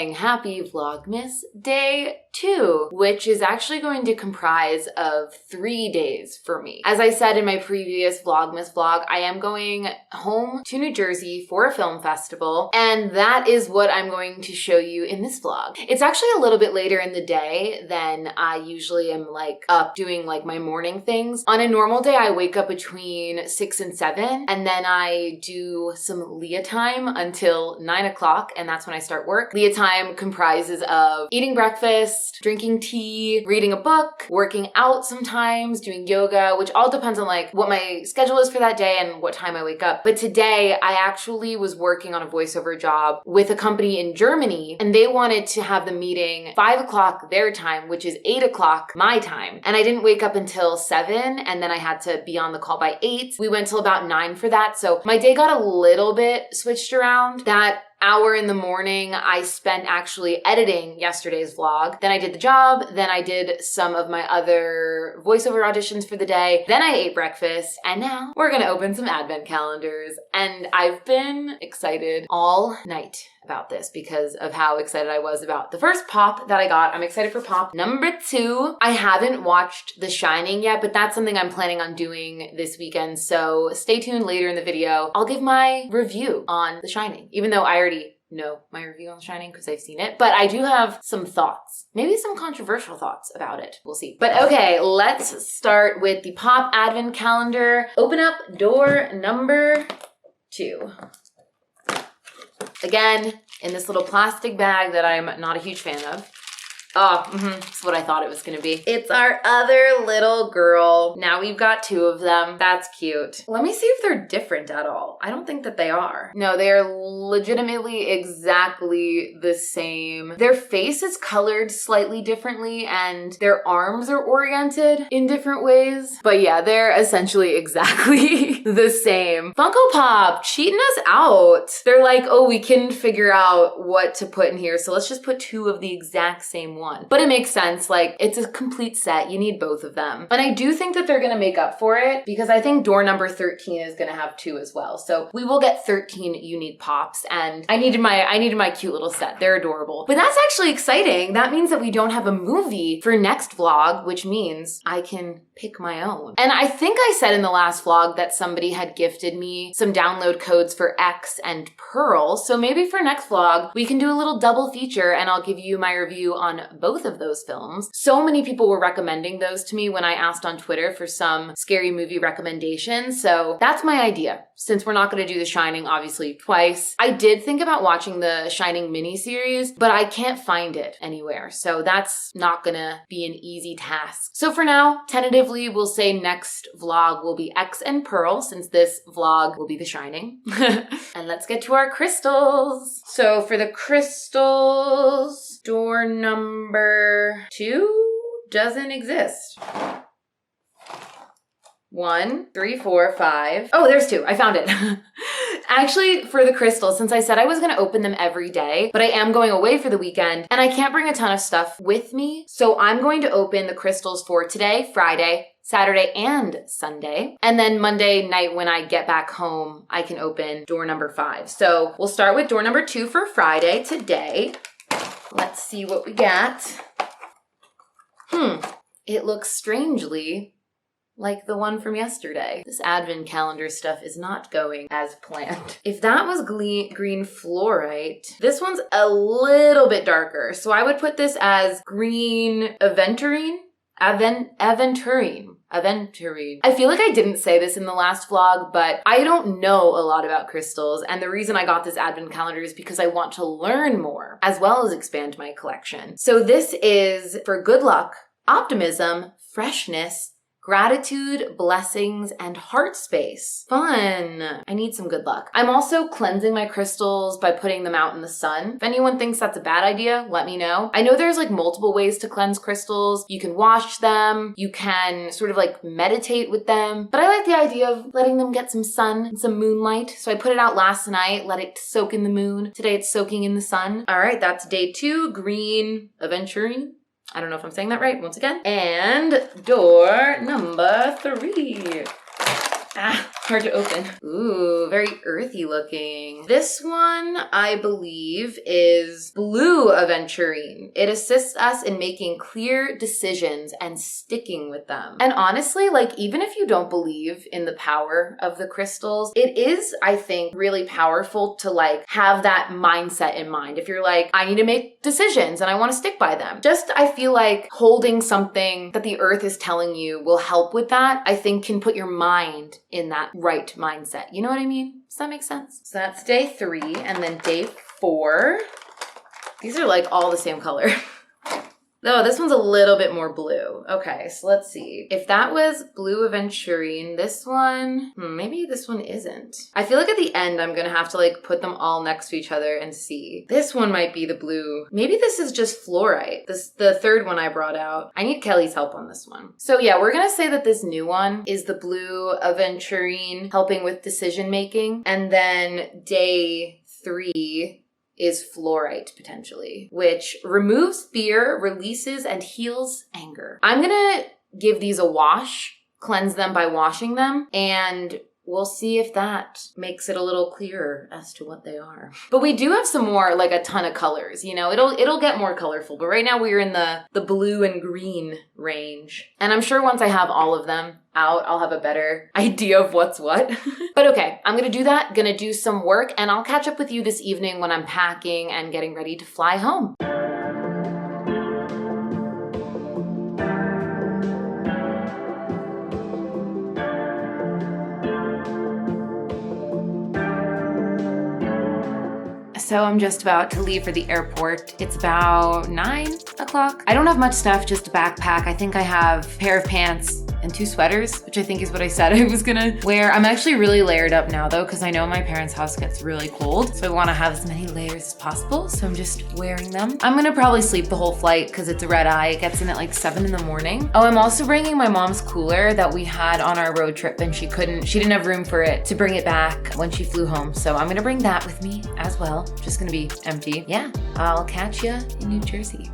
saying happy Vlogmas Day 2, which is actually going to comprise of 3 days for me. As I said in my previous Vlogmas vlog, I am going home to New Jersey for a film festival, and that is what I'm going to show you in this vlog. It's actually a little bit later in the day than I usually am up doing my morning things. On a normal day, I wake up between 6 and 7, and then I do some Leah time until 9 o'clock, and that's when I start work. Leah time comprises of eating breakfast, drinking tea, reading a book, working out sometimes, doing yoga, which all depends on what my schedule is for that day and what time I wake up. But today I actually was working on a voiceover job with a company in Germany, and they wanted to have the meeting 5 o'clock their time, which is 8 o'clock my time. And I didn't wake up until 7, and then I had to be on the call by 8. We went till about 9 for that. So my day got a little bit switched around. That hour in the morning I spent actually editing yesterday's vlog. Then I did the job. Then I did some of my other voiceover auditions for the day. Then I ate breakfast, and now we're gonna open some advent calendars. And I've been excited all night about this because of how excited I was about the first pop that I got. I'm excited for pop number 2. I haven't watched The Shining yet, but that's something I'm planning on doing this weekend. So stay tuned later in the video. I'll give my review on The Shining, even though I already know my review on The Shining because I've seen it. But I do have some thoughts, maybe some controversial thoughts about it. We'll see. But okay, let's start with the pop advent calendar. Open up door number 2. Again, in this little plastic bag that I'm not a huge fan of. Oh, that's what I thought it was gonna be. It's our other little girl. Now we've got 2 of them. That's cute. Let me see if they're different at all. I don't think that they are. No, they're legitimately exactly the same. Their face is colored slightly differently, and their arms are oriented in different ways. But yeah, they're essentially exactly the same. Funko Pop cheating us out. They're like, oh, we couldn't figure out what to put in here, so let's just put 2 of the exact same one. But it makes sense, it's a complete set. You need both of them. And I do think that they're gonna make up for it because I think door number 13 is gonna have 2 as well. So we will get 13 unique pops, and I needed my cute little set. They're adorable. But that's actually exciting. That means that we don't have a movie for next vlog, which means I can pick my own. And I think I said in the last vlog that somebody had gifted me some download codes for X and Pearl. So maybe for next vlog, we can do a little double feature and I'll give you my review on both of those films. So many people were recommending those to me when I asked on Twitter for some scary movie recommendations. So that's my idea. Since we're not gonna do The Shining, obviously, twice. I did think about watching the Shining miniseries, but I can't find it anywhere. So that's not gonna be an easy task. So for now, tentatively, we'll say next vlog will be X and Pearl, since this vlog will be The Shining. And let's get to our crystals. So for the crystals, door number 2 doesn't exist. 1, 3, 4, 5. Oh, there's 2. I found it. Actually, for the crystals, since I said I was going to open them every day, but I am going away for the weekend and I can't bring a ton of stuff with me. So I'm going to open the crystals for today, Friday, Saturday, and Sunday. And then Monday night when I get back home, I can open door number 5. So we'll start with door number 2 for Friday today. Let's see what we got. It looks strangely like the one from yesterday. This advent calendar stuff is not going as planned. If that was green fluorite, this one's a little bit darker. So I would put this as green aventurine. Aventurine. I feel like I didn't say this in the last vlog, but I don't know a lot about crystals, and the reason I got this advent calendar is because I want to learn more, as well as expand my collection. So this is for good luck, optimism, freshness, gratitude, blessings, and heart space. Fun. I need some good luck. I'm also cleansing my crystals by putting them out in the sun. If anyone thinks that's a bad idea, let me know. I know there's multiple ways to cleanse crystals. You can wash them. You can sort of meditate with them. But I like the idea of letting them get some sun and some moonlight. So I put it out last night, let it soak in the moon. Today it's soaking in the sun. All right, that's day 2, green aventurine. I don't know if I'm saying that right once again. And door number 3. Hard to open. Ooh, very earthy looking. This one, I believe, is Blue Aventurine. It assists us in making clear decisions and sticking with them. And honestly, like, even if you don't believe in the power of the crystals, it is, I think, really powerful to like have that mindset in mind. If you're like, I need to make decisions and I want to stick by them. Just, I feel like holding something that the earth is telling you will help with that, I think can put your mind in that right mindset. You know what I mean? Does that make sense? So that's day 3, and then day 4. These are like all the same color. No, this one's a little bit more blue. Okay, so let's see. If that was Blue Aventurine, this one, maybe this one isn't. I feel like at the end, I'm gonna have to like put them all next to each other and see. This one might be the blue. Maybe this is just fluorite. This, the third one I brought out. I need Kelly's help on this one. So yeah, we're gonna say that this new one is the Blue Aventurine, helping with decision making. And then day 3 is fluorite, potentially, which removes fear, releases, and heals anger. I'm gonna give these a wash, cleanse them by washing them, and we'll see if that makes it a little clearer as to what they are. But we do have some more, like a ton of colors, you know, it'll get more colorful, but right now we're in the blue and green range. And I'm sure once I have all of them out, I'll have a better idea of what's what. But okay, I'm gonna do that, gonna do some work, and I'll catch up with you this evening when I'm packing and getting ready to fly home. So I'm just about to leave for the airport. It's about 9 o'clock. I don't have much stuff, just a backpack. I think I have a pair of pants and 2 sweaters, which I think is what I said I was gonna wear. I'm actually really layered up now though, because I know my parents' house gets really cold. So I wanna have as many layers as possible. So I'm just wearing them. I'm gonna probably sleep the whole flight because it's a red eye. It gets in at like 7 in the morning. Oh, I'm also bringing my mom's cooler that we had on our road trip, and she didn't have room for it to bring it back when she flew home. So I'm gonna bring that with me as well. Just gonna be empty. Yeah, I'll catch ya in New Jersey.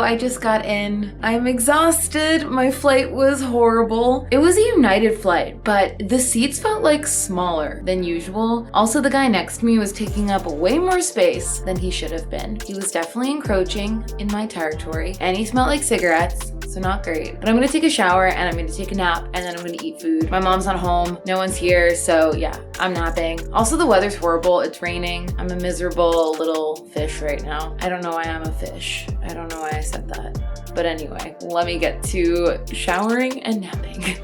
I just got in. I'm exhausted. My flight was horrible. It was a United flight, but the seats felt like smaller than usual. Also, the guy next to me was taking up way more space than he should have been. He was definitely encroaching in my territory, and he smelled like cigarettes, so not great. But I'm gonna take a shower, and I'm gonna take a nap, and then I'm gonna eat food. My mom's not home, no one's here, so yeah, I'm napping. Also, the weather's horrible. It's raining. I'm a miserable little fish right now. I don't know why I'm a fish. I don't know why I said that. But anyway, let me get to showering and napping.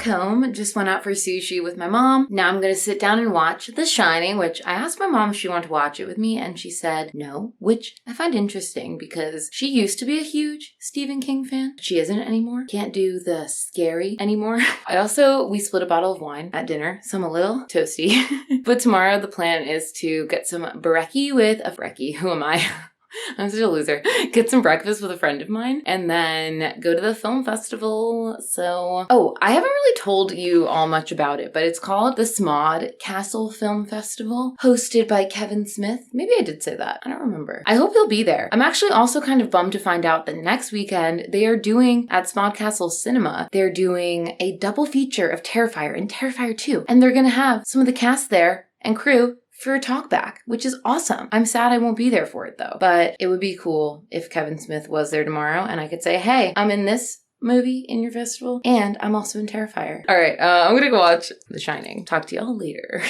Home, just went out for sushi with my mom. Now I'm gonna sit down and watch The Shining, which I asked my mom if she wanted to watch it with me, and she said no, which I find interesting because she used to be a huge Stephen King fan. She isn't anymore. Can't do the scary anymore. We split a bottle of wine at dinner, so I'm a little toasty. But tomorrow the plan is to get some brekkie with a brekkie. Who am I? I'm such a loser. Get some breakfast with a friend of mine and then go to the film festival. So, I haven't really told you all much about it, but it's called the Smodcastle Film Festival, hosted by Kevin Smith. Maybe I did say that. I don't remember. I hope he'll be there. I'm actually also kind of bummed to find out that next weekend they are doing at Smodcastle Cinema, they're doing a double feature of Terrifier and Terrifier 2. And they're going to have some of the cast there and crew for a talk back, which is awesome. I'm sad I won't be there for it though, but it would be cool if Kevin Smith was there tomorrow and I could say, hey, I'm in this movie in your festival and I'm also in Terrifier. All right, I'm gonna go watch The Shining. Talk to y'all later.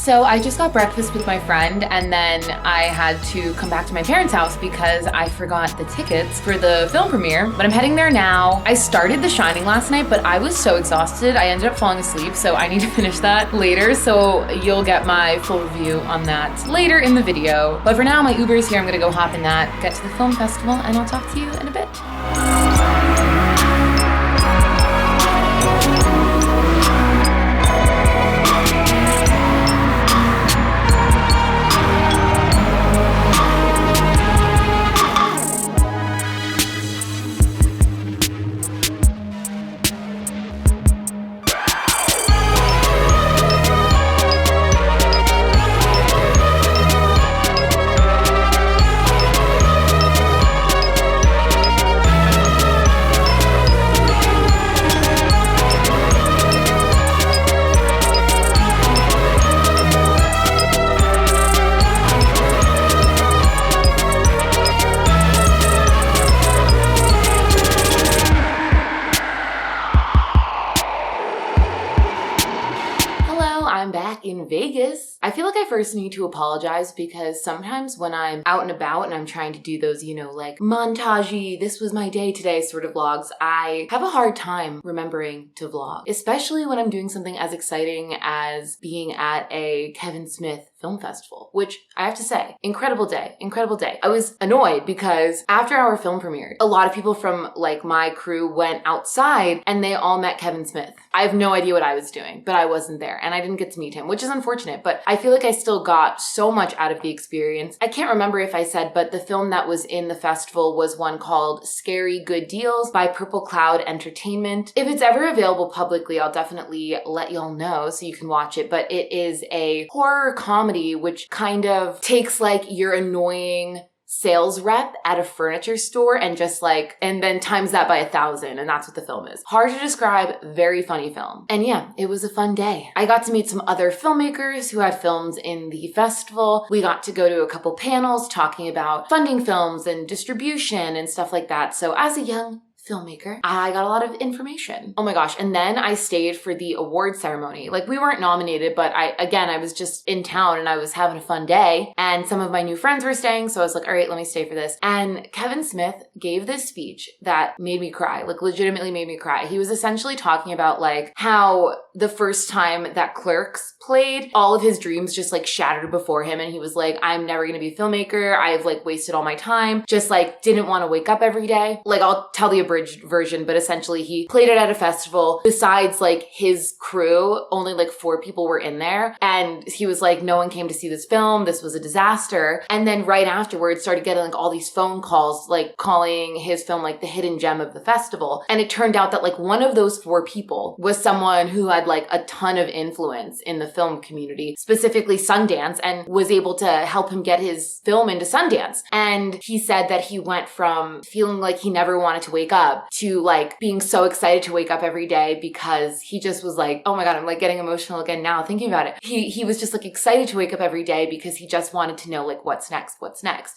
So I just got breakfast with my friend and then I had to come back to my parents' house because I forgot the tickets for the film premiere, but I'm heading there now. I started The Shining last night, but I was so exhausted. I ended up falling asleep, so I need to finish that later. So you'll get my full review on that later in the video. But for now, my Uber is here. I'm gonna go hop in that, get to the film festival, and I'll talk to you in a bit. In Vegas. I feel like I first need to apologize because sometimes when I'm out and about and I'm trying to do those, like montage-y, this was my day today sort of vlogs, I have a hard time remembering to vlog, especially when I'm doing something as exciting as being at a Kevin Smith Film Festival, which I have to say, incredible day, incredible day. I was annoyed because after our film premiered, a lot of people from like my crew went outside and they all met Kevin Smith. I have no idea what I was doing, but I wasn't there and I didn't get to meet him, which is unfortunate, but I feel like I still got so much out of the experience. I can't remember if I said, but the film that was in the festival was one called Scary Good Deals by Purple Cloud Entertainment. If it's ever available publicly, I'll definitely let y'all know so you can watch it, but it is a horror comedy which kind of takes like your annoying sales rep at a furniture store and just like, and then times that by 1,000, and that's what the film is. Hard to describe, very funny film. And yeah, it was a fun day. I got to meet some other filmmakers who had films in the festival. We got to go to a couple panels talking about funding films and distribution and stuff like that. So as a young filmmaker, I got a lot of information. Oh my gosh. And then I stayed for the award ceremony. Like we weren't nominated, but I was just in town and I was having a fun day and some of my new friends were staying. So I was like, all right, let me stay for this. And Kevin Smith gave this speech that made me cry, like legitimately made me cry. He was essentially talking about like how the first time that Clerks played, all of his dreams just like shattered before him. And he was like, I'm never going to be a filmmaker. I've like wasted all my time. Just like didn't want to wake up every day. Like I'll tell the abridged version, but essentially he played it at a festival. Besides like his crew, only like 4 people were in there. And he was like, no one came to see this film. This was a disaster. And then right afterwards started getting like all these phone calls, like calling his film like the hidden gem of the festival. And it turned out that like one of those 4 people was someone who had like a ton of influence in the film community, specifically Sundance, and was able to help him get his film into Sundance. And he said that he went from feeling like he never wanted to wake up to like being so excited to wake up every day because he just was like, oh my God, I'm like getting emotional again now thinking about it. He was just like excited to wake up every day because he just wanted to know like what's next.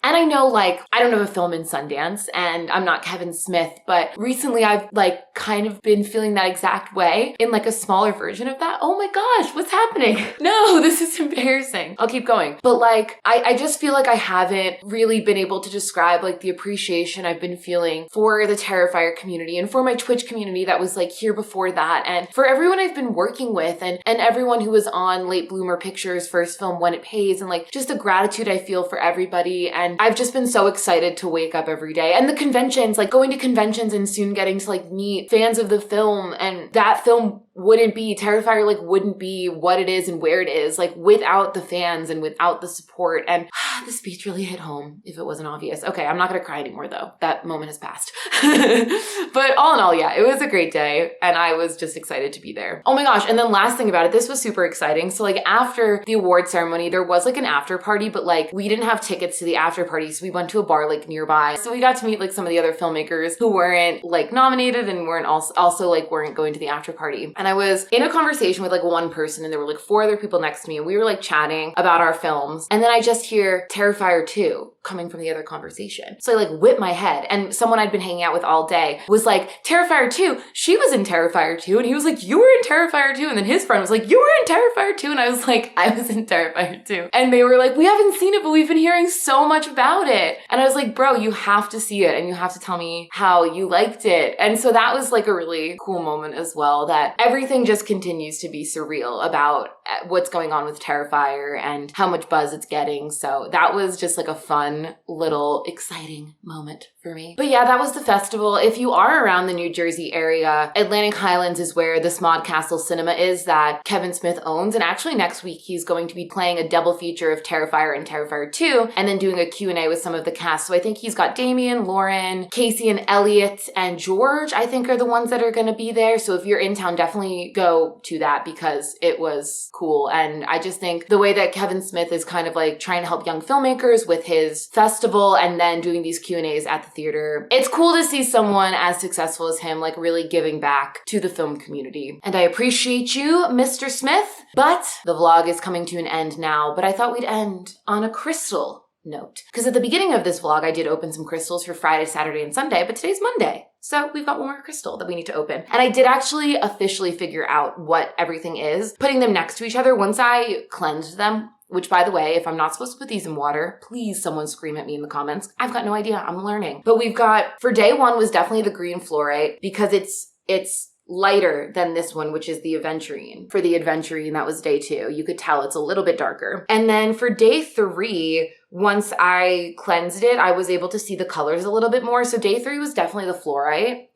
And I know like, I don't have a film in Sundance and I'm not Kevin Smith, but recently I've like kind of been feeling that exact way in like a smaller version of that. Oh my gosh, what's happening? No, this is embarrassing. I'll keep going. But like, I just feel like I haven't really been able to describe like the appreciation I've been feeling for the Terrifier community and for my Twitch community that was like here before that. And for everyone I've been working with and everyone who was on Late Bloomer Pictures' first film, When It Pays, and like just the gratitude I feel for everybody. And I've just been so excited to wake up every day. And the conventions, like going to conventions and soon getting to like meet fans of the film, and that film wouldn't be, Terrifier like wouldn't be what it is and where it is like without the fans and without the support. And the speech really hit home if it wasn't obvious. Okay, I'm not gonna cry anymore though. That moment has passed. But all in all, yeah, it was a great day and I was just excited to be there. Oh my gosh, and then last thing about it, this was super exciting. So like after the award ceremony, there was like an after party, but like we didn't have tickets to the after party, so we went to a bar like nearby. So we got to meet like some of the other filmmakers who weren't like nominated and weren't also like weren't going to the after party. And I was in a conversation with like one person and there were like 4 other people next to me and we were like chatting about our films. And then I just hear Terrifier 2 coming from the other conversation. So I like whip my head and someone I'd been hanging out with all day was like, Terrifier 2, she was in Terrifier 2. And he was like, you were in Terrifier 2. And then his friend was like, you were in Terrifier 2. And I was like, I was in Terrifier 2. And they were like, we haven't seen it, but we've been hearing so much about it. And I was like, bro, you have to see it and you have to tell me how you liked it. And so that was like a really cool moment as well, that everything just continues to be surreal about what's going on with Terrifier and how much buzz it's getting. So that was just like a fun little exciting moment for me. But yeah, that was the festival. If you are around the New Jersey area, Atlantic Highlands is where the Smodcastle Cinema is that Kevin Smith owns. And actually next week, he's going to be playing a double feature of Terrifier and Terrifier 2 and then doing a Q&A with some of the cast. So I think he's got Damien, Lauren, Casey and Elliot and George, I think are the ones that are going to be there. So if you're in town, definitely go to that because it was cool. And I just think the way that Kevin Smith is kind of like trying to help young filmmakers with his festival and then doing these Q&As at the theater, it's cool to see someone as successful as him like really giving back to the film community. And I appreciate you, Mr. Smith, but the vlog is coming to an end now. But I thought we'd end on a crystal note. Because at the beginning of this vlog, I did open some crystals for Friday, Saturday, and Sunday, but today's Monday. So we've got one more crystal that we need to open. And I did actually officially figure out what everything is, putting them next to each other once I cleansed them. Which, by the way, if I'm not supposed to put these in water, please someone scream at me in the comments. I've got no idea. I'm learning. But we've got, for day 1 was definitely the green fluorite because it's lighter than this one, which is the aventurine. For the aventurine, that was day 2. You could tell it's a little bit darker. And then for day 3, once I cleansed it, I was able to see the colors a little bit more. So day 3 was definitely the fluorite.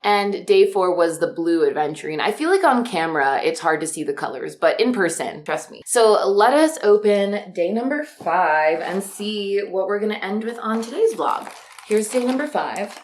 And day 4 was the blue aventurine. I feel like on camera, it's hard to see the colors, but in person, trust me. So let us open day number 5 and see what we're gonna end with on today's vlog. Here's day number 5.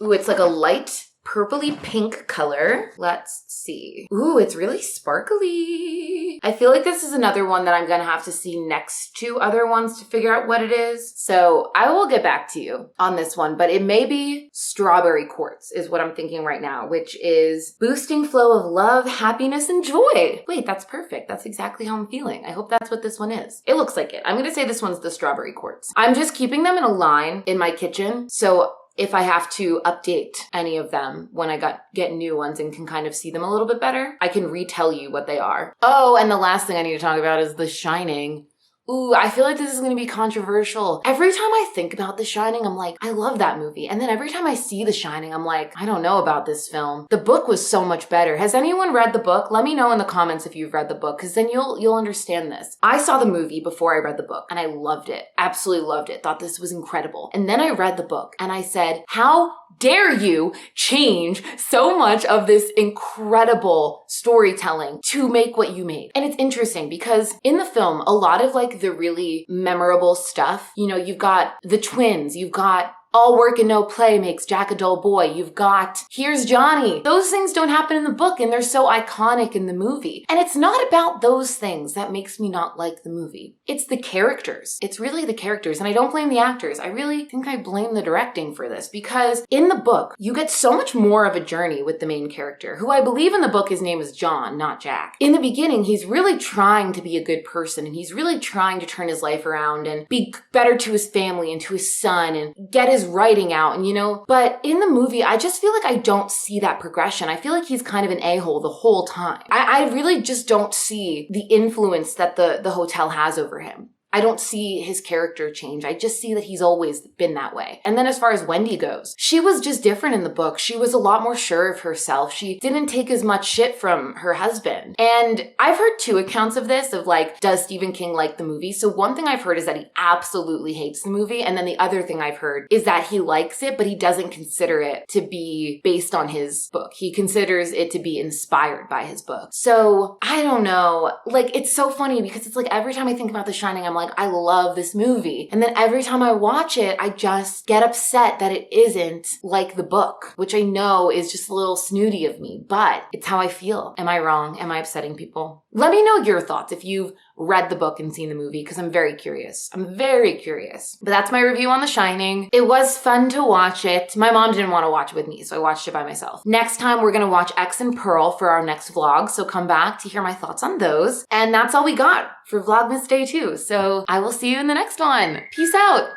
Ooh, it's like a light purpley pink color. Let's see. Ooh, it's really sparkly. I feel like this is another one that I'm gonna have to see next to other ones to figure out what it is. So I will get back to you on this one, but it may be strawberry quartz is what I'm thinking right now, which is boosting flow of love, happiness, and joy. Wait, that's perfect. That's exactly how I'm feeling. I hope that's what this one is. It looks like it. I'm gonna say this one's the strawberry quartz. I'm just keeping them in a line in my kitchen. So if I have to update any of them when I get new ones and can kind of see them a little bit better, I can retell you what they are. Oh, and the last thing I need to talk about is The Shining. Ooh, I feel like this is going to be controversial. Every time I think about The Shining, I'm like, I love that movie. And then every time I see The Shining, I'm like, I don't know about this film. The book was so much better. Has anyone read the book? Let me know in the comments if you've read the book, because then you'll understand this. I saw the movie before I read the book, and I loved it. Absolutely loved it. Thought this was incredible. And then I read the book, and I said, how dare you change so much of this incredible storytelling to make what you made? And it's interesting because in the film, a lot of like the really memorable stuff, you know, you've got the twins, you've got all work and no play makes Jack a dull boy. You've got, here's Johnny. Those things don't happen in the book and they're so iconic in the movie. And it's not about those things that makes me not like the movie. It's the characters. It's really the characters. And I don't blame the actors. I really think I blame the directing for this because in the book, you get so much more of a journey with the main character, who I believe in the book, his name is John, not Jack. In the beginning, he's really trying to be a good person and he's really trying to turn his life around and be better to his family and to his son and get his writing out, and you know, but in the movie, I just feel like I don't see that progression. I feel like he's kind of an a-hole the whole time. I really just don't see the influence that the hotel has over him. I don't see his character change. I just see that he's always been that way. And then as far as Wendy goes, she was just different in the book. She was a lot more sure of herself. She didn't take as much shit from her husband. And I've heard 2 accounts of this, of like, does Stephen King like the movie? So one thing I've heard is that he absolutely hates the movie. And then the other thing I've heard is that he likes it, but he doesn't consider it to be based on his book. He considers it to be inspired by his book. So I don't know. Like, it's so funny because it's like every time I think about The Shining, I'm like, I love this movie. And then every time I watch it, I just get upset that it isn't like the book, which I know is just a little snooty of me, but it's how I feel. Am I wrong? Am I upsetting people? Let me know your thoughts if you've read the book and seen the movie because I'm very curious. I'm very curious. But that's my review on The Shining. It was fun to watch it. My mom didn't want to watch it with me, so I watched it by myself. Next time, we're going to watch X and Pearl for our next vlog, so come back to hear my thoughts on those. And that's all we got for Vlogmas Day 2. So I will see you in the next one. Peace out.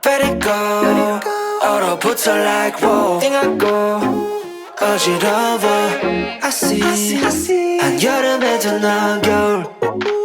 Let it go. 얼어붙어 like whoa. 띵하고 어지러워. I see. 한여름에도 넌 겨울.